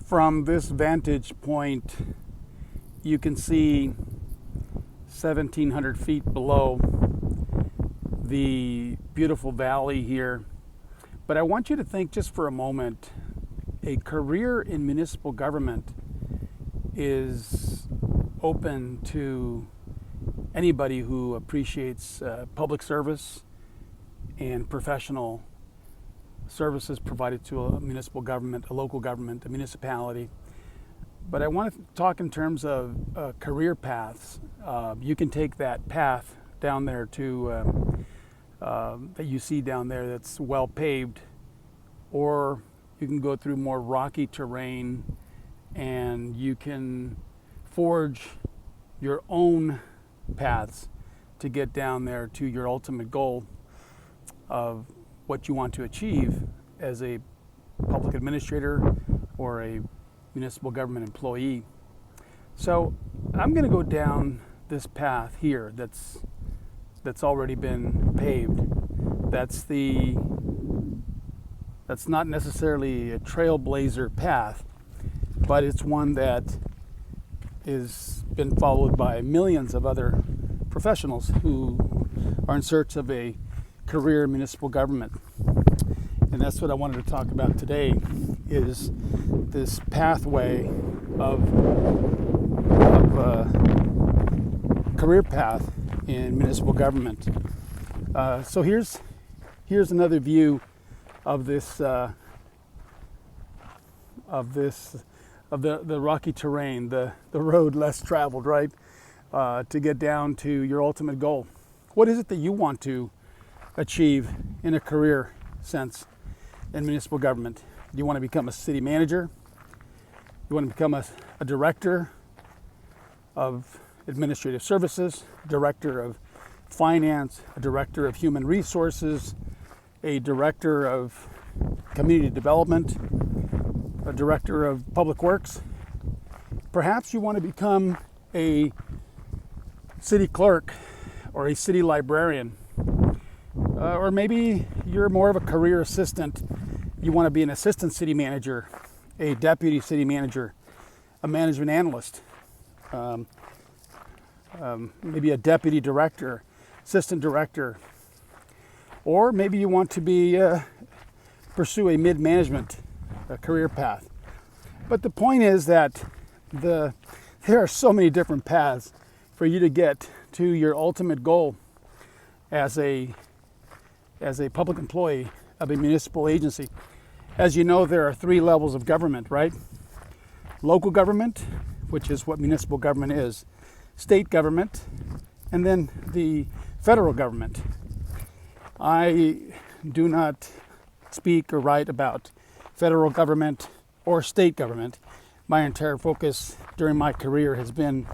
From this vantage point, you can see 1,700 feet below the beautiful valley here. But I want you to think just for a moment, a career in municipal government is open to anybody who appreciates public service and professional services provided to a municipal government, a local government, a municipality. But I want to talk in terms of career paths. You can take that path down there to that you see down there that's well paved, or you can go through more rocky terrain and you can forge your own paths to get down there to your ultimate goal of what you want to achieve as a public administrator or a municipal government employee. So I'm going to go down this path here that's already been paved. That's not necessarily a trailblazer path, but it's one that is been followed by millions of other professionals who are in search of a career in municipal government. And that's what I wanted to talk about today, is this pathway of career path in municipal government. So here's another view of this of the rocky terrain, the road less traveled, right, to get down to your ultimate goal. What is it that you want to achieve in a career sense in municipal government? Do you want to become a city manager? You want to become a director of administrative services, director of finance, a director of human resources, a director of community development, a director of public works? Perhaps you want to become a city clerk or a city librarian. Or maybe you're more of a career assistant. You want to be an assistant city manager, a deputy city manager, a management analyst, maybe a deputy director, assistant director. Or maybe you want to pursue a mid-management career path. But the point is that there are so many different paths for you to get to your ultimate goal as a public employee of a municipal agency. As you know, there are 3 levels of government, right? Local government, which is what municipal government is, state government, and then the federal government. I do not speak or write about federal government or state government. My entire focus during my career has been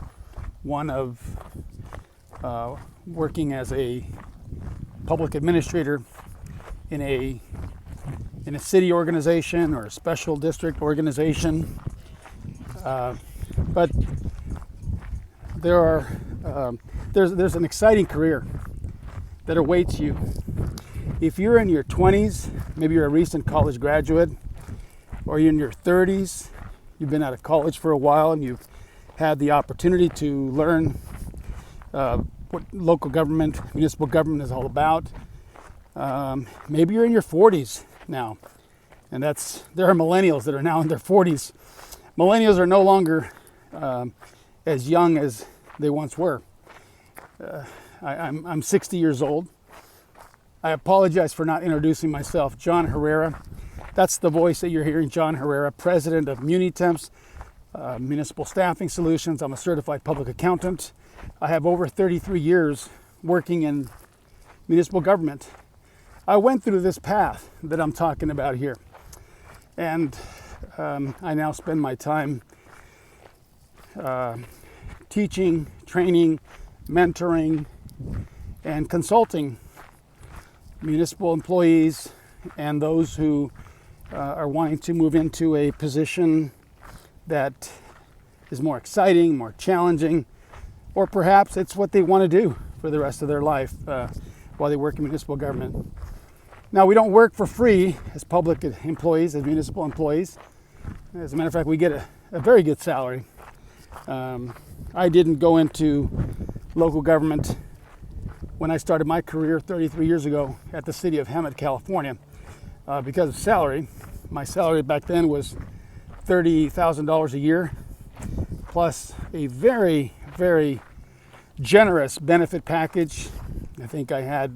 one of working as a public administrator in a city organization or a special district organization. But there's an exciting career that awaits you. If you're in your 20s, maybe you're a recent college graduate, or you're in your 30s, you've been out of college for a while and you've had the opportunity to learn what local government, municipal government is all about. Maybe you're in your 40s now, and there are millennials that are now in their 40s. Millennials are no longer as young as they once were. I'm 60 years old. I apologize for not introducing myself. John Herrera. That's the voice that you're hearing, John Herrera, president of Munitemps, Municipal Staffing Solutions. I'm a certified public accountant. I have over 33 years working in municipal government. I went through this path that I'm talking about here. And I now spend my time teaching, training, mentoring, and consulting municipal employees and those who are wanting to move into a position that is more exciting, more challenging, or perhaps it's what they want to do for the rest of their life while they work in municipal government. Now, we don't work for free as public employees, as municipal employees. As a matter of fact, we get a very good salary. I didn't go into local government when I started my career 33 years ago at the city of Hemet, California, because of salary. My salary back then was $30,000 a year, plus a very, very generous benefit package. I think I had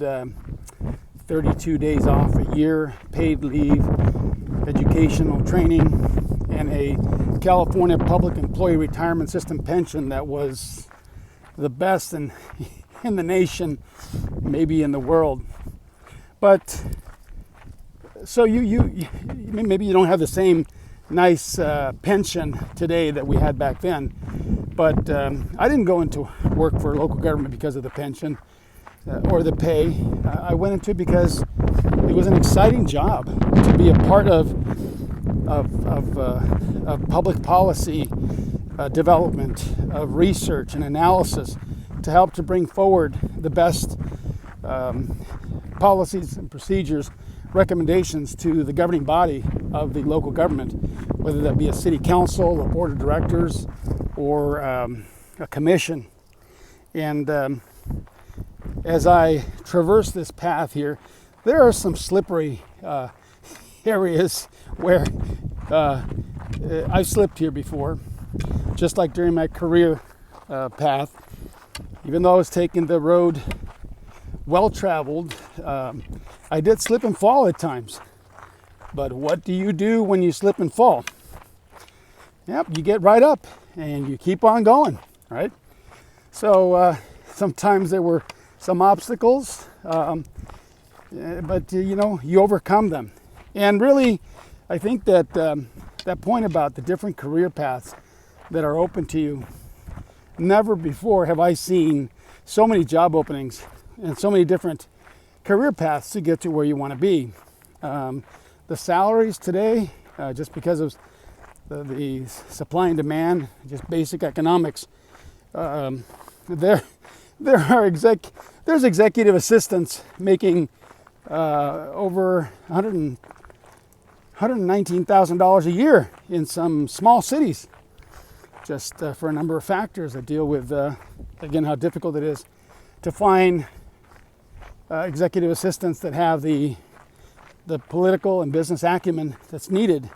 32 days off a year, paid leave, educational training, and a California Public Employee Retirement System pension that was the best in the nation, maybe in the world. But so you maybe you don't have the same nice pension today that we had back then. But I didn't go into work for local government because of the pension or the pay. I went into it because it was an exciting job to be a part of public policy development, of research and analysis to help to bring forward the best policies and procedures, recommendations to the governing body of the local government, whether that be a city council, a board of directors, or a commission. And as I traverse this path here, there are some slippery areas where I've slipped here before, just like during my career path. Even though I was taking the road well-traveled, I did slip and fall at times. But what do you do when you slip and fall? Yep, you get right up and you keep on going, right? So sometimes there were some obstacles, but you overcome them. And really, I think that that point about the different career paths that are open to you, never before have I seen so many job openings and so many different career paths to get to where you want to be. The salaries today, just because of the supply and demand, just basic economics, there's executive assistants making over $119,000 a year in some small cities, just for a number of factors that deal with, again, how difficult it is to find executive assistants that have the political and business acumen that's needed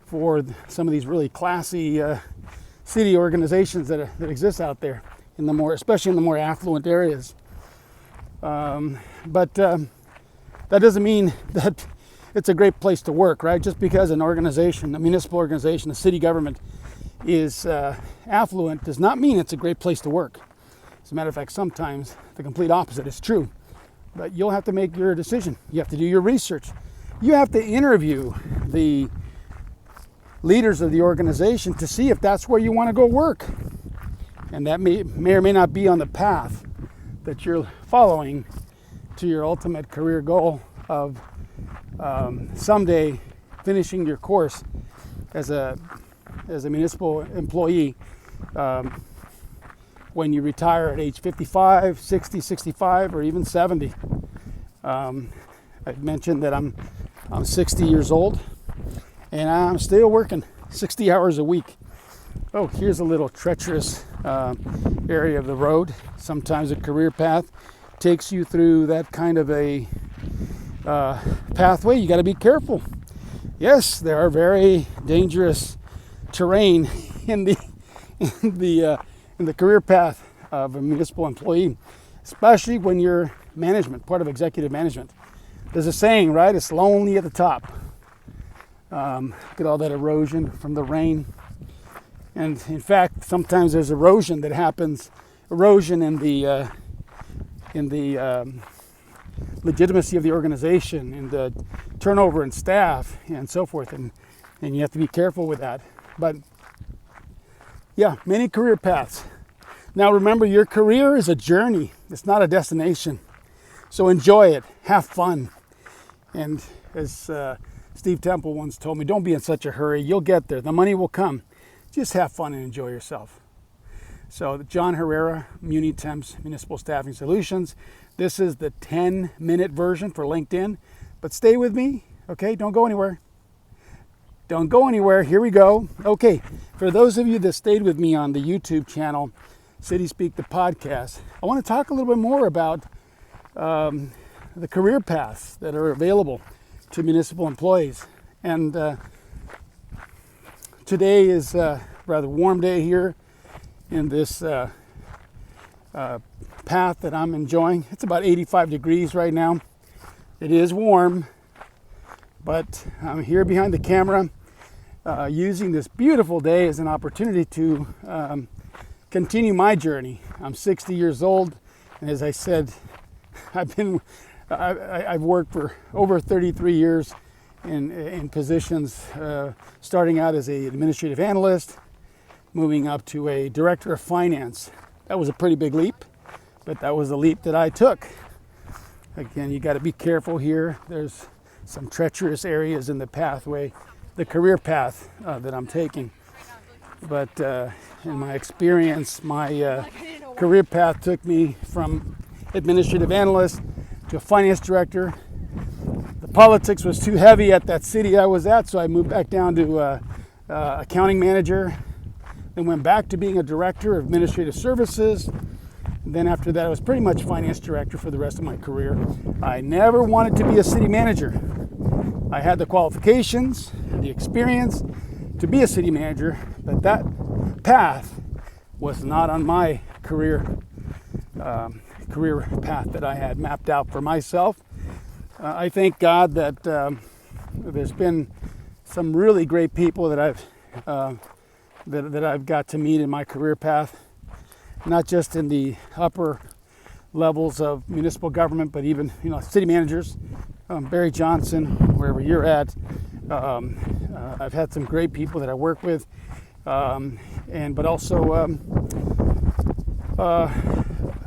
for some of these really classy city organizations that exist out there, especially in the more affluent areas. But that doesn't mean that it's a great place to work, right? Just because an organization, a municipal organization, a city government is affluent does not mean it's a great place to work. As a matter of fact, sometimes the complete opposite is true. But you'll have to make your decision. You have to do your research. You have to interview the leaders of the organization to see if that's where you want to go work. And that may or may not be on the path that you're following to your ultimate career goal of someday finishing your course as a municipal employee when you retire at age 55, 60, 65, or even 70. I've mentioned that I'm 60 years old and I'm still working 60 hours a week. Oh, here's a little treacherous area of the road. Sometimes a career path takes you through that kind of a pathway. You got to be careful. Yes, there are very dangerous terrain in the career path of a municipal employee, especially when you're management, part of executive management. There's a saying, right? It's lonely at the top. Look at all that erosion from the rain. And in fact, sometimes there's erosion that happens, erosion in the legitimacy of the organization and the turnover in staff and so forth. And you have to be careful with that. But yeah, many career paths. Now remember, your career is a journey. It's not a destination. So enjoy it. Have fun. And as Steve Temple once told me, don't be in such a hurry. You'll get there. The money will come. Just have fun and enjoy yourself. So John Herrera, Muni-Temps Municipal Staffing Solutions. This is the 10-minute version for LinkedIn. But stay with me, okay? Don't go anywhere. Don't go anywhere. Here we go. Okay, for those of you that stayed with me on the YouTube channel, City Speak the podcast, I want to talk a little bit more about the career paths that are available to municipal employees. And today is a rather warm day here in this path that I'm enjoying. It's about 85 degrees right now. It is warm, but I'm here behind the camera using this beautiful day as an opportunity to continue my journey. I'm 60 years old, and as I said, I've worked for over 33 years in positions, starting out as an administrative analyst, moving up to a director of finance. That was a pretty big leap, but that was the leap that I took. Again, you got to be careful here. There's some treacherous areas in the pathway, the career path that I'm taking. But in my experience, my career path took me from administrative analyst to a finance director. The politics was too heavy at that city I was at, so I moved back down to accounting manager, then went back to being a director of administrative services. And then after that, I was pretty much finance director for the rest of my career. I never wanted to be a city manager. I had the qualifications, the experience to be a city manager, but that path was not on my career path that I had mapped out for myself. I thank God that there's been some really great people that I've got to meet in my career path, not just in the upper levels of municipal government, but even city managers, Barry Johnson, wherever you're at. I've had some great people that I work with, but also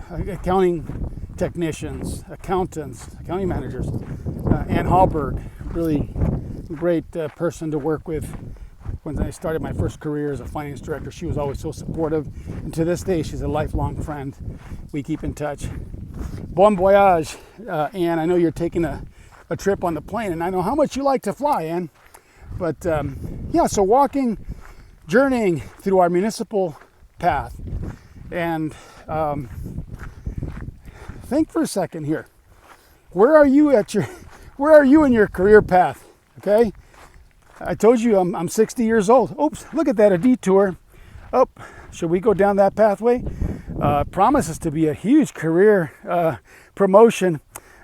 accounting technicians, accountants, accounting managers. Ann Hallberg, really great person to work with. When I started my first career as a finance director, she was always so supportive. And to this day, she's a lifelong friend. We keep in touch. Bon voyage, Ann. I know you're taking a trip on the plane, and I know how much you like to fly, Ann. But so walking, journeying through our municipal path. And think for a second here. Where are you in your career path? Okay? I told you I'm 60 years old. Oops, look at that, a detour. Oh, should we go down that pathway? Promises to be a huge career promotion.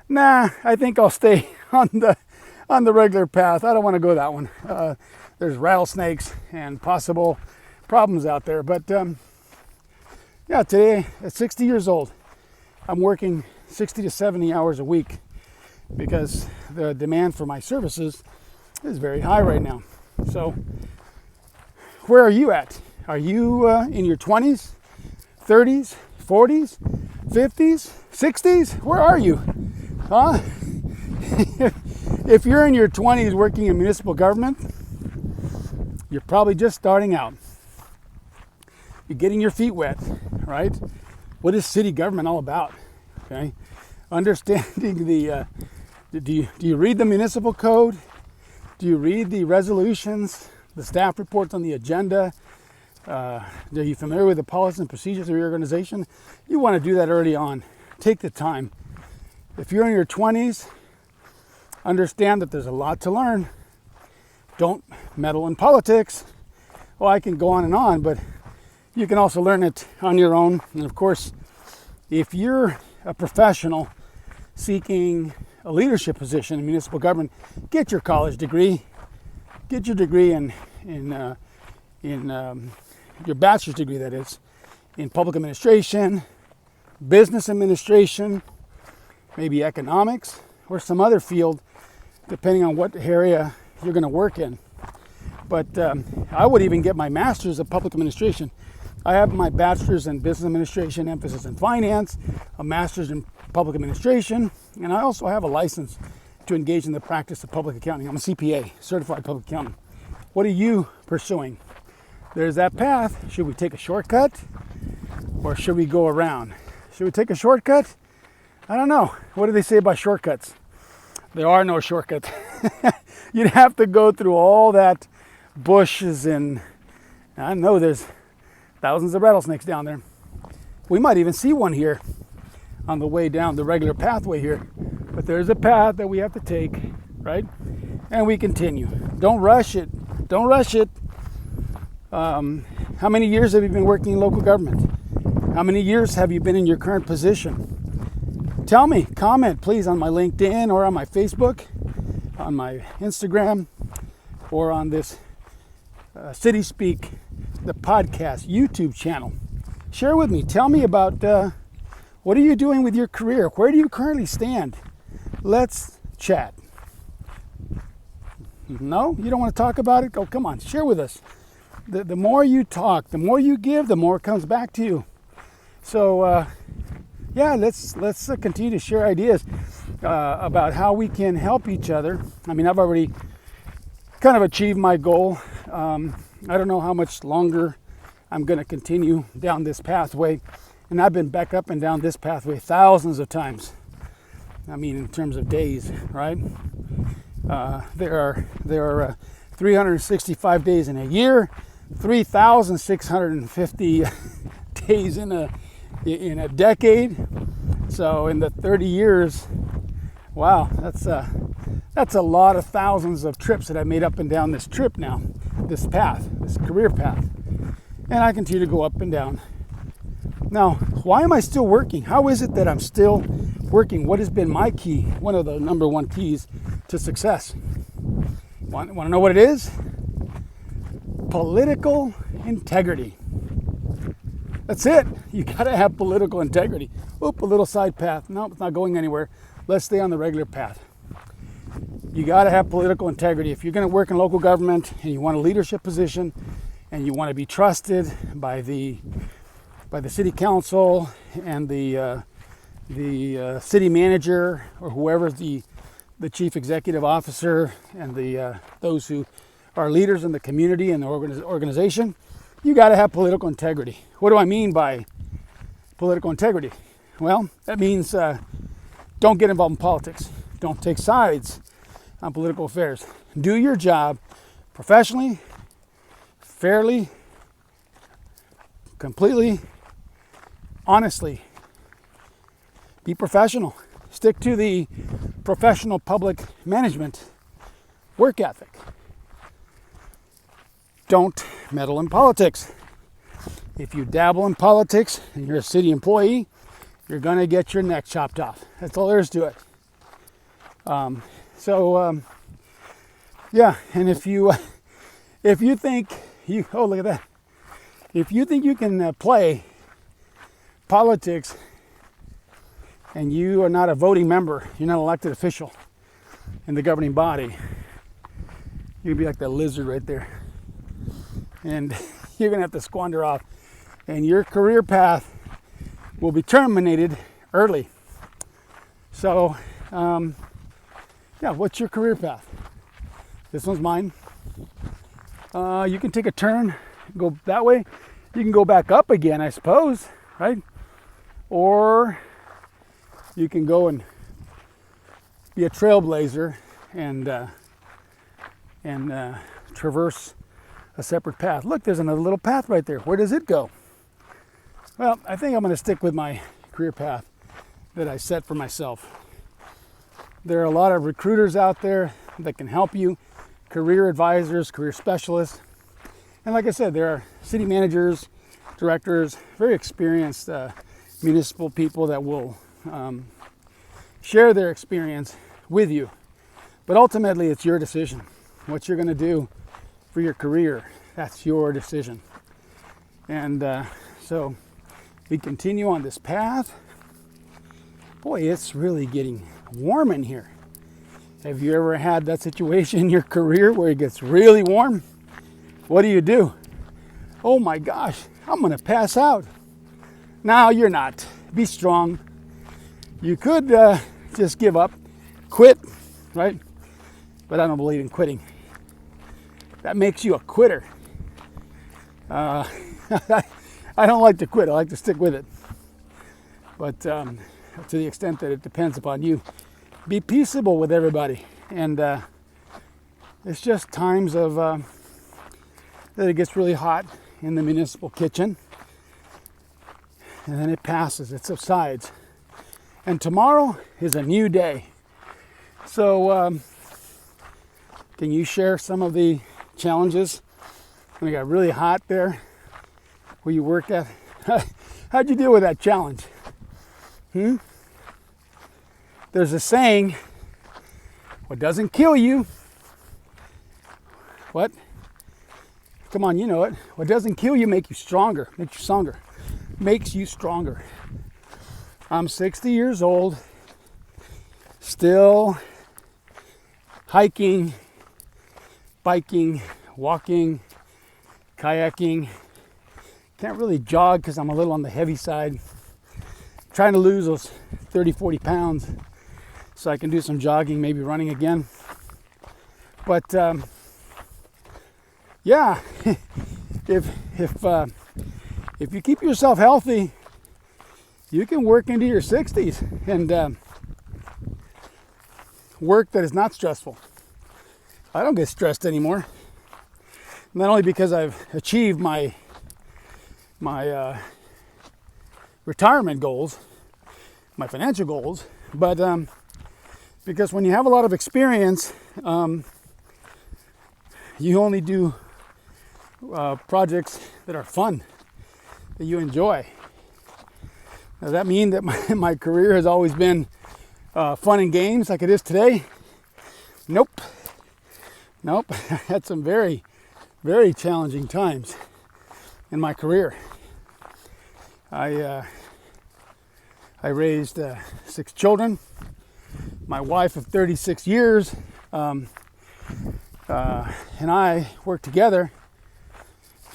Nah, I think I'll stay on the regular path. I don't want to go that one. There's rattlesnakes and possible problems out there. But today at 60 years old, I'm working 60 to 70 hours a week because the demand for my services is very high right now. So where are you at? Are you in your 20s, 30s, 40s, 50s, 60s? Where are you? Huh? If you're in your 20s working in municipal government, you're probably just starting out. You're getting your feet wet, right? What is city government all about? Okay, understanding the. Do you read the municipal code? Do you read the resolutions, the staff reports on the agenda? Are you familiar with the policies and procedures of your organization? You want to do that early on. Take the time. If you're in your 20s, understand that there's a lot to learn. Don't meddle in politics. Well, I can go on, but you can also learn it on your own. And of course, if you're a professional seeking a leadership position in municipal government, get your college degree. Get your degree in your bachelor's degree, that is, in public administration, business administration, maybe economics, or some other field, depending on what area you're going to work in. But I would even get my master's of public administration. I have my bachelor's in business administration, emphasis in finance, a master's in public administration, and I also have a license to engage in the practice of public accounting. I'm a CPA, certified public accountant. What are you pursuing? There's that path. Should we take a shortcut or should we go around? Should we take a shortcut? I don't know. What do they say about shortcuts? There are no shortcuts. You'd have to go through all that bushes, and I know there's thousands of rattlesnakes down there. We might even see one here on the way down the regular pathway here. But there's a path that we have to take, right? And we continue. Don't rush it. Don't rush it. How many years have you been working in local government? How many years have you been in your current position? Tell me, comment please on my LinkedIn or on my Facebook, on my Instagram, or on this City Speak, the podcast YouTube channel. Share with me. Tell me about what are you doing with your career? Where do you currently stand? Let's chat. No? You don't want to talk about it? Oh, come on. Share with us. The more you talk, the more you give, the more it comes back to you. So, yeah, let's continue to share ideas about how we can help each other. I mean, I've already kind of achieved my goal. I don't know how much longer I'm going to continue down this pathway. And I've been back up and down this pathway thousands of times. I mean, in terms of days, right? There are 365 days in a year, 3,650 days in a decade. So in the 30 years, wow, that's a lot of thousands of trips that I made up and down this trip now, this path, this career path. And I continue to go up and down. Now, why am I still working? How is it that I'm still working? What has been my key? One of the number one keys to success. Want to know what it is? Political integrity. That's it. You got to have political integrity. Oop, a little side path. No, it's not going anywhere. Let's stay on the regular path. You got to have political integrity. If you're going to work in local government and you want a leadership position and you want to be trusted by the city council and the city manager, or whoever's the chief executive officer, and those who are leaders in the community and the organization, you got to have political integrity. What do I mean by political integrity? Well, that means don't get involved in politics. Don't take sides on political affairs. Do your job professionally, fairly, completely, honestly. Be professional. Stick to the professional public management work ethic. Don't meddle in politics. If you dabble in politics and you're a city employee, you're going to get your neck chopped off. That's all there is to it. Yeah, and if you think look at that. If you think you can play politics and you are not a voting member, you're not an elected official in the governing body, you're gonna be like that lizard right there. And you're gonna have to squander off, and your career path will be terminated early. So, yeah, what's your career path? This one's mine. You can take a turn, go that way. You can go back up again, I suppose, right? Or you can go and be a trailblazer and traverse a separate path. Look, there's another little path right there. Where does it go? Well, I think I'm going to stick with my career path that I set for myself. There are a lot of recruiters out there that can help you, career advisors, career specialists. And like I said, there are city managers, directors, very experienced municipal people that will share their experience with you. But ultimately, it's your decision. What you're going to do for your career, that's your decision. And so we continue on this path. Boy, it's really getting warm in here. Have you ever had that situation in your career where it gets really warm? What do? Oh my gosh, I'm going to pass out. No, you're not. Be strong. You could just give up, quit, right? But I don't believe in quitting. That makes you a quitter. I don't like to quit. I like to stick with it. But to the extent that it depends upon you, be peaceable with everybody. And it's just times of that it gets really hot in the municipal kitchen, and then it passes, it subsides. And tomorrow is a new day. So can you share some of the challenges when it got really hot there where you worked at? How'd you deal with that challenge? There's a saying, what doesn't kill you, what? Come on, you know it. What doesn't kill you makes you stronger. Makes you stronger. I'm 60 years old, still hiking, biking, walking, kayaking. Can't really jog because I'm a little on the heavy side. Trying to lose those 30, 40 pounds so I can do some jogging, maybe running again. But yeah, if you keep yourself healthy, you can work into your 60s and work that is not stressful. I don't get stressed anymore. Not only because I've achieved my retirement goals, my financial goals, but because when you have a lot of experience, you only do projects that are fun, that you enjoy. Does that mean that my career has always been fun and games like it is today? Nope. I had some very, very challenging times in my career. I raised 6 children. My wife of 36 years and I worked together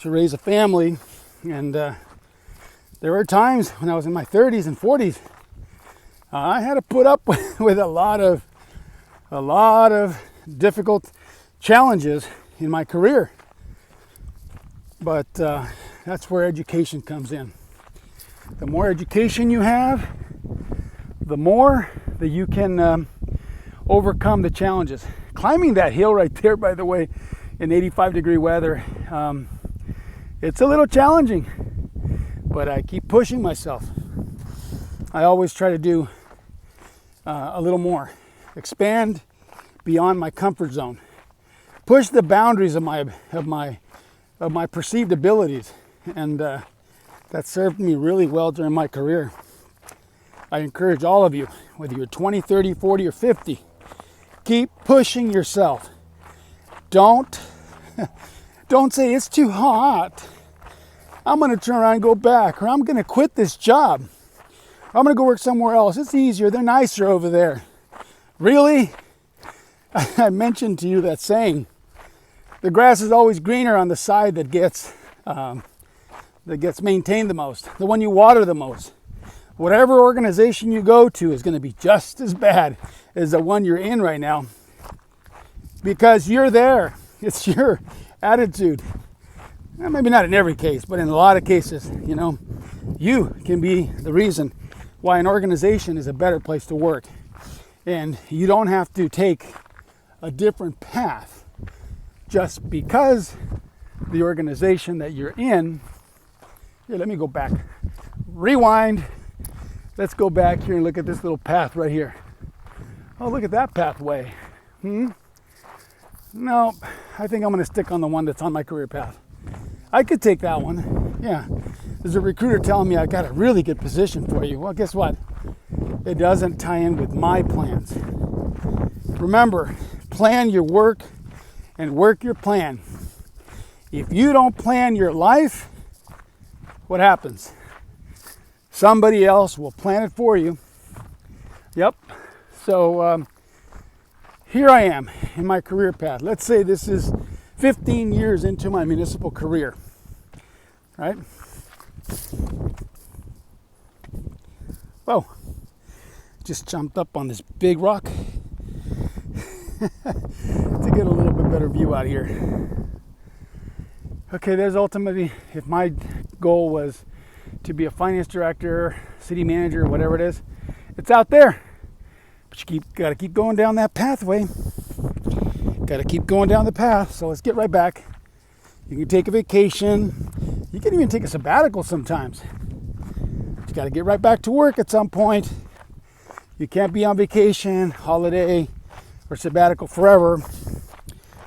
to raise a family. And there were times when I was in my 30s and 40s, I had to put up with a lot of difficult challenges in my career. But that's where education comes in. The more education you have, the more that you can overcome the challenges. Climbing that hill right there, by the way, in 85-degree weather, it's a little challenging, but I keep pushing myself. I always try to do a little more, expand beyond my comfort zone, push the boundaries of my perceived abilities, and that served me really well during my career. I encourage all of you, whether you're 20, 30, 40, or 50, keep pushing yourself. Don't say it's too hot, I'm going to turn around and go back, or I'm going to quit this job, or I'm going to go work somewhere else. It's easier, they're nicer over there. Really? I mentioned to you that saying, the grass is always greener on the side that gets maintained the most, the one you water the most. Whatever organization you go to is going to be just as bad as the one you're in right now, because you're there. It's your attitude. Well, maybe not in every case, but in a lot of cases, you can be the reason why an organization is a better place to work. And you don't have to take a different path just because the organization that you're in. Here, let me go back. Rewind. Let's go back here and look at this little path right here. Oh, look at that pathway. No, I think I'm going to stick on the one that's on my career path. I could take that one. Yeah. There's a recruiter telling me I got a really good position for you. Well, guess what? It doesn't tie in with my plans. Remember, plan your work and work your plan. If you don't plan your life, what happens? Somebody else will plan it for you. Yep. So here I am in my career path. Let's say this is 15 years into my municipal career, right? Whoa, just jumped up on this big rock to get a little bit better view out here. Okay, there's ultimately, if my goal was to be a finance director, city manager, whatever it is, it's out there. But you gotta keep going down that pathway. Gotta keep going down the path. So let's get right back You can take a vacation. You can even take a sabbatical sometimes. You got to get right back to work at some point. You can't be on vacation, holiday, or sabbatical forever,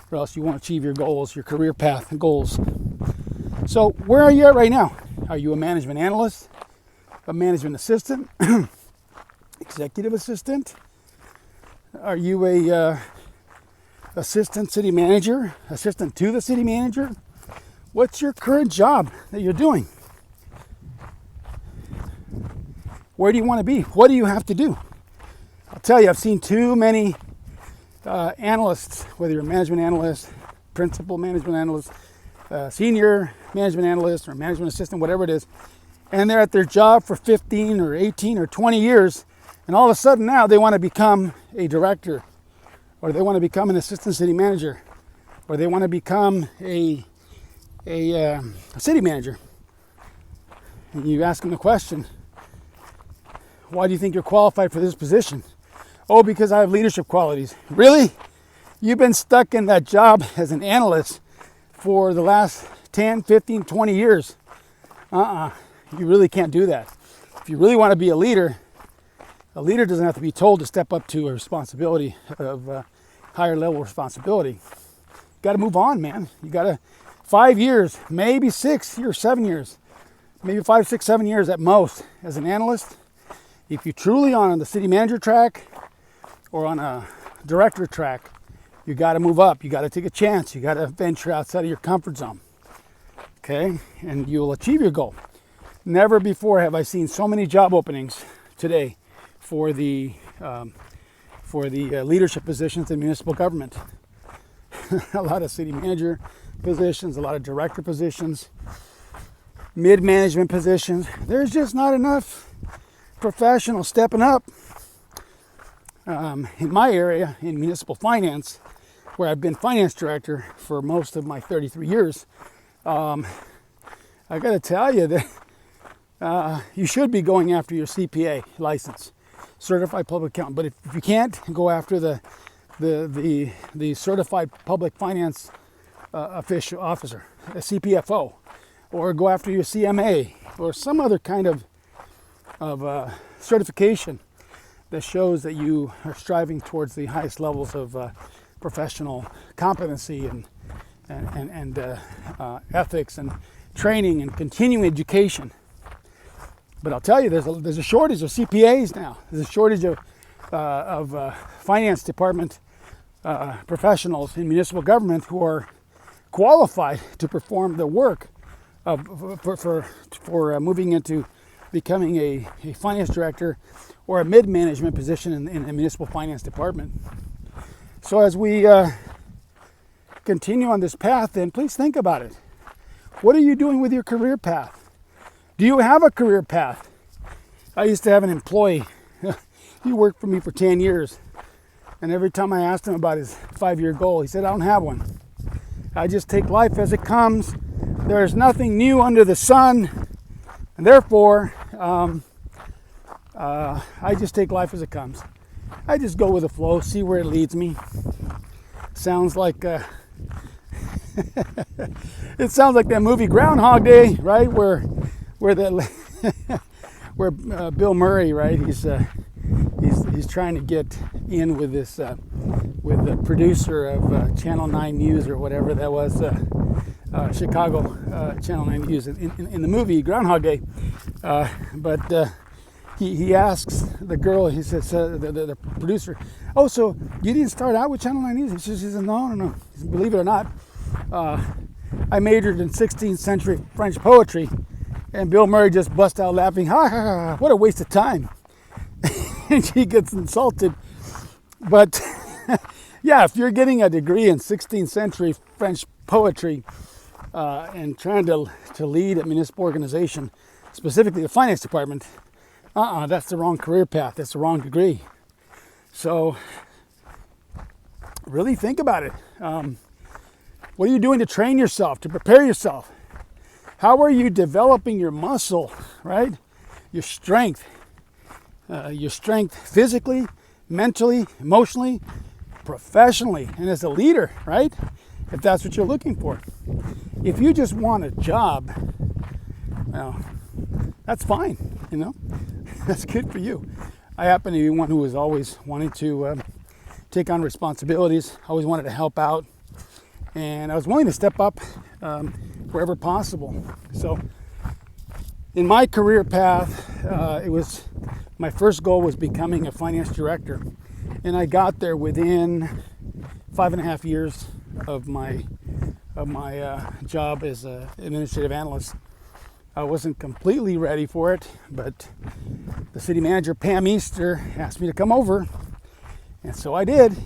or else you won't achieve your goals, your career path and goals. So where are you at right now? Are you a management analyst, a management assistant, executive assistant? Are you a assistant city manager, assistant to the city manager? What's your current job that you're doing? Where do you want to be? What do you have to do? I'll tell you, I've seen too many analysts, whether you're a management analyst, principal management analyst, senior management analyst, or management assistant, whatever it is, and they're at their job for 15 or 18 or 20 years, and all of a sudden now they want to become a director, or they want to become an assistant city manager, or they want to become a city manager. And you ask them the question, why do you think you're qualified for this position? Oh, because I have leadership qualities. Really? You've been stuck in that job as an analyst for the last 10, 15, 20 years. You really can't do that. If you really want to be a leader doesn't have to be told to step up to a responsibility of higher level responsibility. You got to move on, man. You got to 5 years, maybe 6 years, 7 years, maybe 5, 6, 7 years at most as an analyst. If you're truly on the city manager track or on a director track, you got to move up. You got to take a chance. You got to venture outside of your comfort zone. Okay? And you'll achieve your goal. Never before have I seen so many job openings today for the leadership positions in municipal government. A lot of city manager positions, a lot of director positions, mid-management positions. There's just not enough professionals stepping up. In my area, in municipal finance, where I've been finance director for most of my 33 years, I got to tell you that you should be going after your CPA license, certified public accountant. But if you can't, go after the certified public finance officer, a CPFO, or go after your CMA or some other kind of certification that shows that you are striving towards the highest levels of professional competency and ethics and training and continuing education. But I'll tell you, there's a shortage of CPAs now. There's a shortage of finance department professionals in municipal government who are qualified to perform the work for moving into becoming a finance director or a mid-management position in a municipal finance department. So as we continue on this path, then please think about it. What are you doing with your career path? Do you have a career path? I used to have an employee. He worked for me for 10 years. And every time I asked him about his 5-year goal, he said, I don't have one. I just take life as it comes. There's nothing new under the sun. And therefore, I just take life as it comes. I just go with the flow, see where it leads me. Sounds like it sounds like that movie Groundhog Day, right? Where Bill Murray, right? He's trying to get in with this with the producer of Channel 9 News or whatever that was, Chicago Channel 9 News in the movie Groundhog Day. But he asks the girl, he says, the producer, oh, so you didn't start out with Channel 9 News? She says, no. He says, believe it or not, I majored in 16th century French poetry. And Bill Murray just bust out laughing. Ha ha ha, what a waste of time. And she gets insulted. But yeah, if you're getting a degree in 16th century French poetry and trying to lead a municipal organization, specifically the finance department, that's the wrong career path. That's the wrong degree. So really think about it. What are you doing to train yourself, to prepare yourself? How are you developing your muscle, right? Your strength physically, mentally, emotionally, professionally, and as a leader, right? if that's what you're looking for. If you just want a job, well, that's fine, That's good for you. I happen to be one who was always wanting to take on responsibilities, always wanted to help out, and I was willing to step up wherever possible. So in my career path, my first goal was becoming a finance director, and I got there within 5.5 years of my job as an administrative analyst. I wasn't completely ready for it, but the city manager, Pam Easter, asked me to come over, and so I did.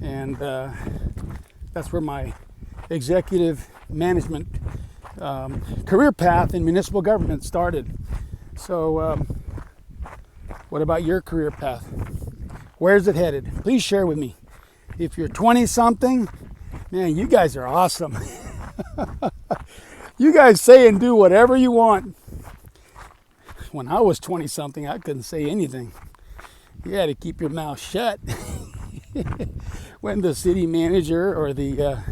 And that's where my executive management career path in municipal government started. So what about your career path? Where's it headed? Please share with me. If you're 20-something, man, you guys are awesome. You guys say and do whatever you want. When I was 20-something, I couldn't say anything. You had to keep your mouth shut. When the city manager or the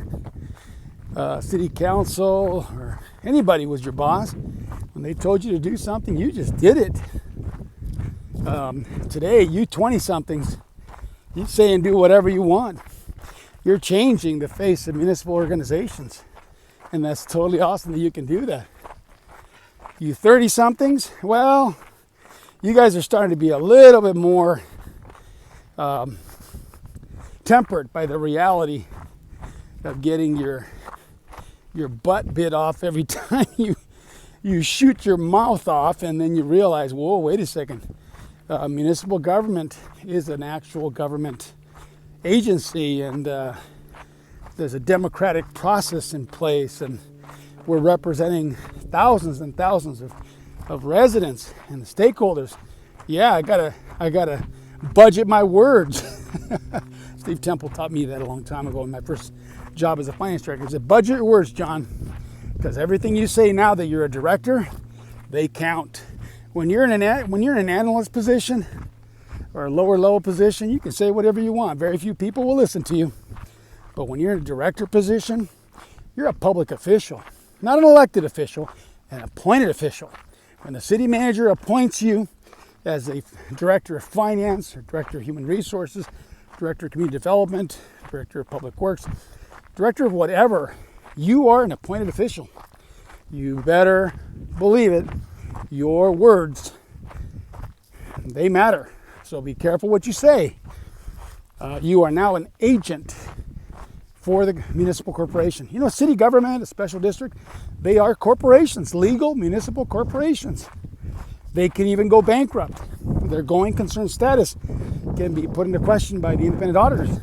city council or anybody was your boss, when they told you to do something, you just did it. Today, you 20-somethings, you say and do whatever you want. You're changing the face of municipal organizations. And that's totally awesome that you can do that. You 30-somethings, well, you guys are starting to be a little bit more tempered by the reality of getting your butt bit off every time you shoot your mouth off, and then you realize, whoa, wait a second. Municipal government is an actual government agency, and there's a democratic process in place, and we're representing thousands and thousands of residents and stakeholders. Yeah, I gotta budget my words. Steve Temple taught me that a long time ago in my first job as a finance director. He said, budget your words, John, because everything you say now that you're a director, they count. When you're in an analyst position or a lower level position, you can say whatever you want. Very few people will listen to you. But when you're in a director position, you're a public official, not an elected official, an appointed official. When the city manager appoints you as a director of finance or director of human resources, director of community development, director of public works, director of whatever, you are an appointed official. You better believe it. Your words, they matter. So be careful what you say. You are now an agent for the municipal corporation. City government, a special district, they are corporations, legal municipal corporations. They can even go bankrupt. Their going concern status can be put into question by the independent auditors.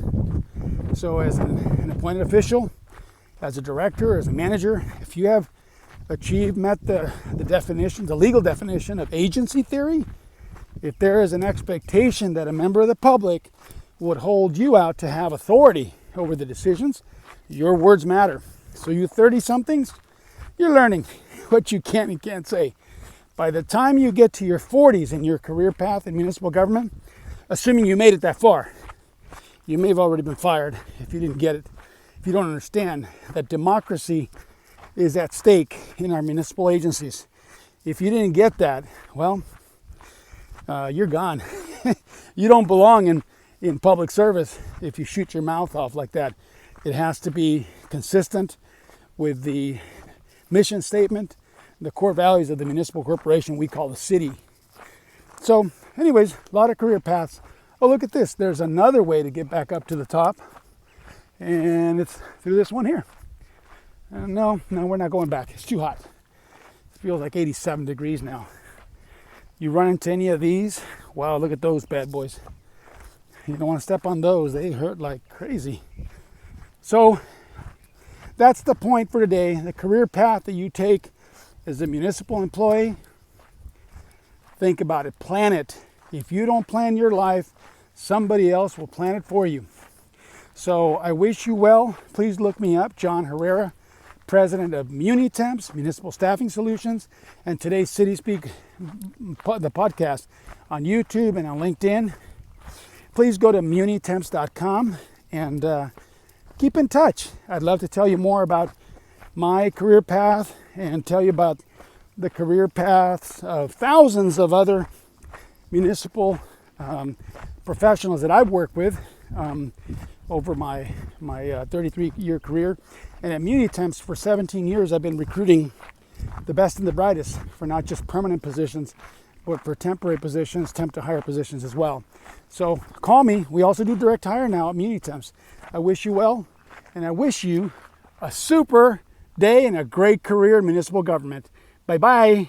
So as an appointed official, as a director, as a manager, if you have met the definition, the legal definition of agency theory, if there is an expectation that a member of the public would hold you out to have authority over the decisions, your words matter. So you 30-somethings, you're learning what you can and can't say. By the time you get to your 40s in your career path in municipal government, assuming you made it that far, you may have already been fired if you didn't get it. If you don't understand that democracy is at stake in our municipal agencies. If you didn't get that, well, you're gone. You don't belong in public service if you shoot your mouth off like that. It has to be consistent with the mission statement, the core values of the municipal corporation we call the city. So anyways, a lot of career paths. Oh, look at this. There's another way to get back up to the top, and it's through this one here. No, we're not going back. It's too hot. It feels like 87 degrees now. You run into any of these, wow, look at those bad boys. You don't want to step on those. They hurt like crazy. So that's the point for today. The career path that you take as a municipal employee, think about it. Plan it. If you don't plan your life, somebody else will plan it for you. So I wish you well. Please look me up, John Herrera, president of Munitemps, Municipal Staffing Solutions, and today's City Speak, the podcast on YouTube and on LinkedIn. Please go to munitemps.com and keep in touch. I'd love to tell you more about my career path and tell you about the career paths of thousands of other municipal professionals that I've worked with over my 33-year career. And at Municipal for 17 years, I've been recruiting the best and the brightest for not just permanent positions, but for temporary positions, temp to hire positions as well. So call me. We also do direct hire now at Municipal. I wish you well, and I wish you a super day and a great career in municipal government. Bye-bye.